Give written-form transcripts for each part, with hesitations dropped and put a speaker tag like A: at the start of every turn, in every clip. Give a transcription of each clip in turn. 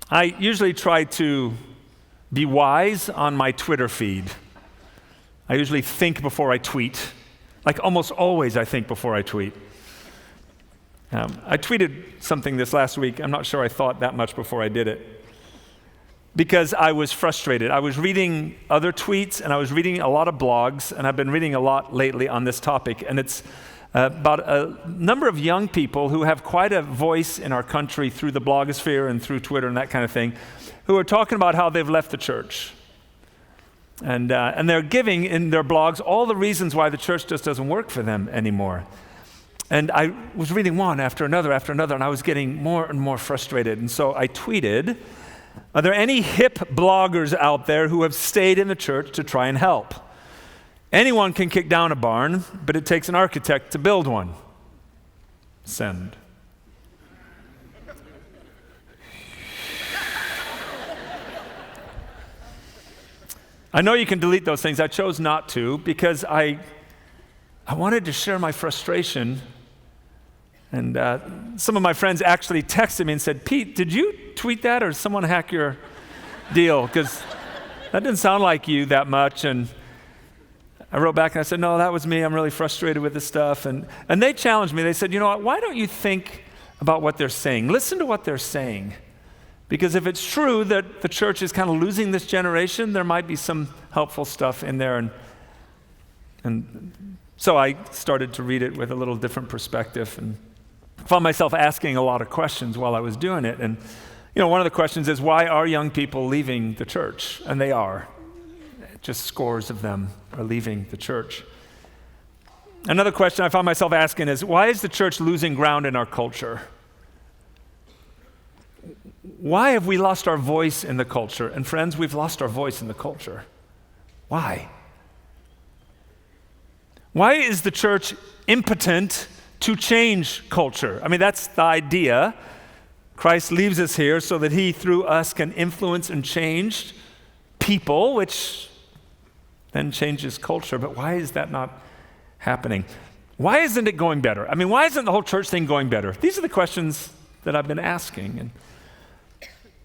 A: I usually try to be wise on my Twitter feed. I usually think before I tweet. Like almost always I think before I tweet. I tweeted something this last week. I'm not sure I thought that much before I did it. Because I was frustrated. I was reading other tweets and I was reading a lot of blogs, and I've been reading a lot lately on this topic, and it's about a number of young people who have quite a voice in our country through the blogosphere and through Twitter and that kind of thing, who are talking about how they've left the church. And they're giving in their blogs all the reasons why the church just doesn't work for them anymore. And I was reading one after another, and I was getting more and more frustrated. And so I tweeted, are there any hip bloggers out there who have stayed in the church to try and help? Anyone can kick down a barn, but it takes an architect to build one. Send. I know you can delete those things. I chose not to because I wanted to share my frustration. And some of my friends actually texted me and said, Pete, did you tweet that or did someone hack your deal? Because that didn't sound like you that much. And I wrote back and I said, no, that was me. I'm really frustrated with this stuff. And they challenged me. They said, you know what, why don't you think about what they're saying? Listen to what they're saying. Because if it's true that the church is kind of losing this generation, there might be some helpful stuff in there. And so I started to read it with a little different perspective and found myself asking a lot of questions while I was doing it. And one of the questions is, why are young people leaving the church? And they are. Just scores of them are leaving the church. Another question I found myself asking is, why is the church losing ground in our culture? Why have we lost our voice in the culture? And friends, we've lost our voice in the culture. Why? Why is the church impotent to change culture? I mean, that's the idea. Christ leaves us here so that he, through us, can influence and change people, which then changes culture. But why is that not happening? Why isn't it going better? I mean, why isn't the whole church thing going better? These are the questions that I've been asking. And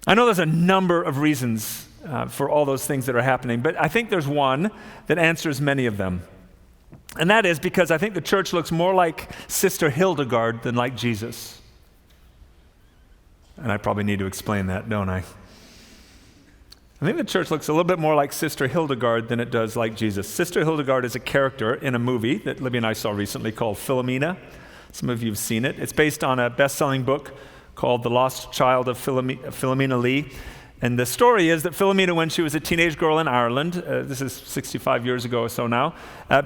A: I know there's a number of reasons for all those things that are happening, but I think there's one that answers many of them. And that is because I think the church looks more like Sister Hildegard than like Jesus. And I probably need to explain that, don't I? I think the church looks a little bit more like Sister Hildegard than it does like Jesus. Sister Hildegard is a character in a movie that Libby and I saw recently called Philomena. Some of you have seen it. It's based on a best-selling book called The Lost Child of Philomena Lee. And the story is that Philomena, when she was a teenage girl in Ireland, this is 65 years ago or so now,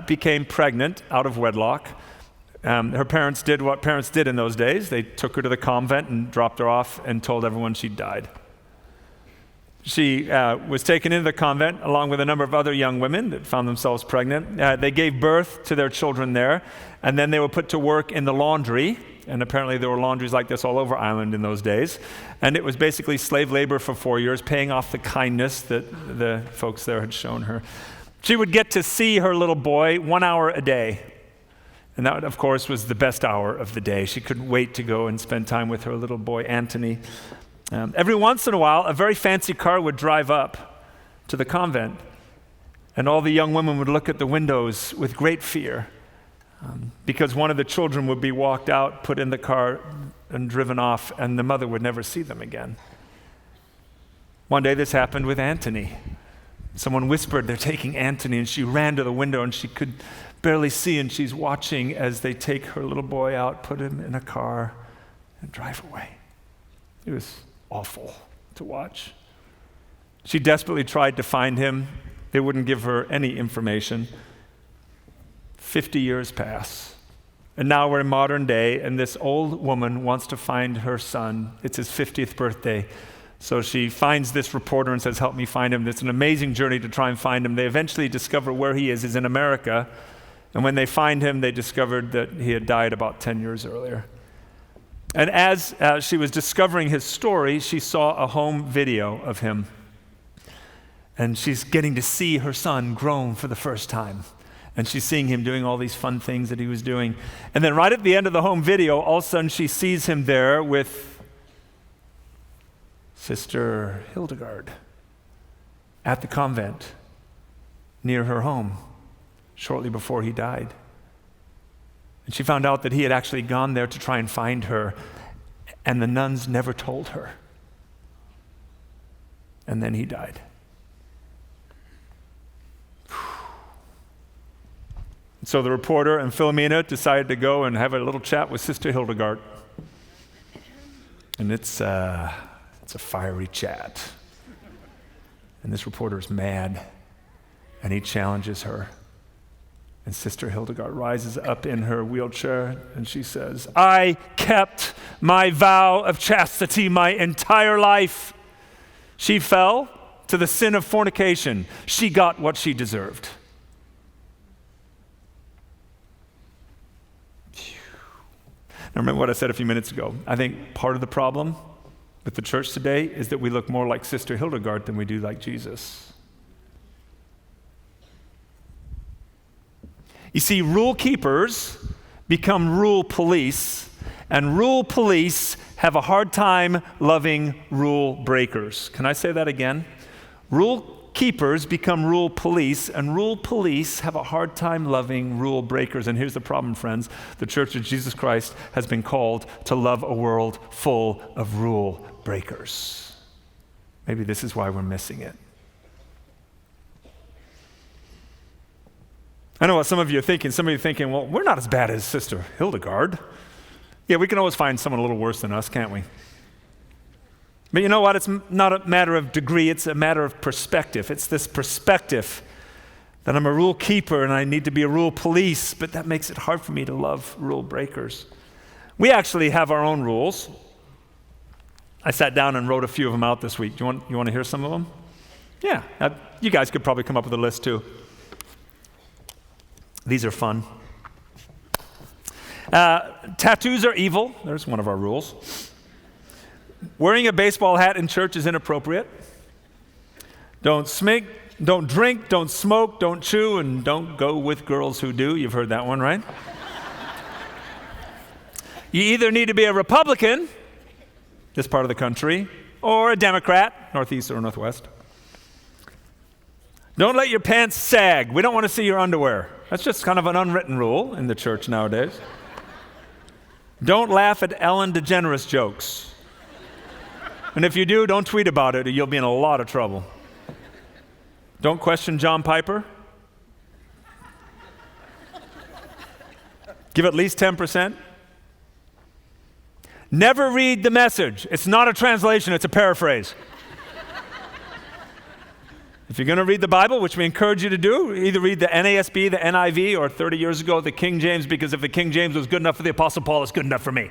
A: became pregnant out of wedlock. Her parents did what parents did in those days. They took her to the convent and dropped her off and told everyone she'd died. She was taken into the convent along with a number of other young women that found themselves pregnant. They gave birth to their children there, and then they were put to work in the laundry. And apparently there were laundries like this all over Ireland in those days. And it was basically slave labor for 4 years, paying off the kindness that the folks there had shown her. She would get to see her little boy 1 hour a day. And that, of course, was the best hour of the day. She couldn't wait to go and spend time with her little boy, Anthony. Every once in a while, a very fancy car would drive up to the convent. And all the young women would look at the windows with great fear. Because one of the children would be walked out, put in the car, and driven off, and the mother would never see them again. One day this happened with Anthony. Someone whispered, they're taking Anthony, and she ran to the window, and she could barely see, and she's watching as they take her little boy out, put him in a car, and drive away. It was awful to watch. She desperately tried to find him. They wouldn't give her any information. 50 years pass, and now we're in modern day, and this old woman wants to find her son. It's his 50th birthday. So she finds this reporter and says, help me find him. It's an amazing journey to try and find him. They eventually discover where he is in America, and when they find him, they discovered that he had died about 10 years earlier. And as she was discovering his story, she saw a home video of him, and she's getting to see her son grown for the first time. And she's seeing him doing all these fun things that he was doing. And then right at the end of the home video, all of a sudden she sees him there with Sister Hildegard at the convent near her home shortly before he died. And she found out that he had actually gone there to try and find her, and the nuns never told her. And then he died. So the reporter and Philomena decided to go and have a little chat with Sister Hildegard. And it's a fiery chat. And this reporter is mad, and he challenges her. And Sister Hildegard rises up in her wheelchair, and she says, "I kept my vow of chastity my entire life." She fell to the sin of fornication. She got what she deserved. Now remember what I said a few minutes ago. I think part of the problem with the church today is that we look more like Sister Hildegard than we do like Jesus. You see, rule keepers become rule police, and rule police have a hard time loving rule breakers. Can I say that again? Rule keepers become rule police, and rule police have a hard time loving rule breakers. And here's the problem, friends. The Church of Jesus Christ has been called to love a world full of rule breakers. Maybe this is why we're missing it. I know what some of you are thinking. Some of you are thinking, well, we're not as bad as Sister Hildegard. Yeah, we can always find someone a little worse than us, can't we? But you know what? It's not a matter of degree. It's a matter of perspective. It's this perspective that I'm a rule keeper and I need to be a rule police, but that makes it hard for me to love rule breakers. We actually have our own rules. I sat down and wrote a few of them out this week. You want to hear some of them? Yeah. You guys could probably come up with a list too. These are fun. Tattoos are evil. There's one of our rules. Wearing a baseball hat in church is inappropriate. Don't drink, don't smoke, don't chew, and don't go with girls who do. You've heard that one, right? You either need to be a Republican, this part of the country, or a Democrat, Northeast or Northwest. Don't let your pants sag. We don't want to see your underwear. That's just kind of an unwritten rule in the church nowadays. Don't laugh at Ellen DeGeneres jokes. And if you do, don't tweet about it or you'll be in a lot of trouble. Don't question John Piper. Give at least 10%. Never read the Message. It's not a translation, it's a paraphrase. If you're going to read the Bible, which we encourage you to do, either read the NASB, the NIV, or 30 years ago, the King James, because if the King James was good enough for the Apostle Paul, it's good enough for me.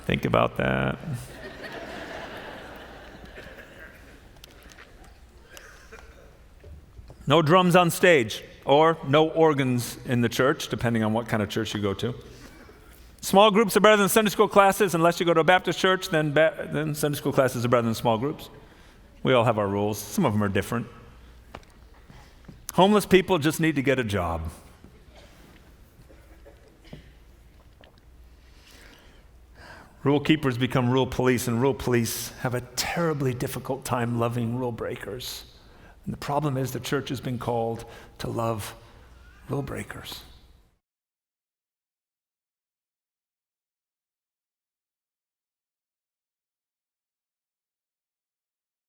A: Think about that. No drums on stage, or no organs in the church, depending on what kind of church you go to. Small groups are better than Sunday school classes. Unless you go to a Baptist church, then Sunday school classes are better than small groups. We all have our rules. Some of them are different. Homeless people just need to get a job. Rule keepers become rule police, and rule police have a terribly difficult time loving rule breakers. And the problem is the church has been called to love rule breakers.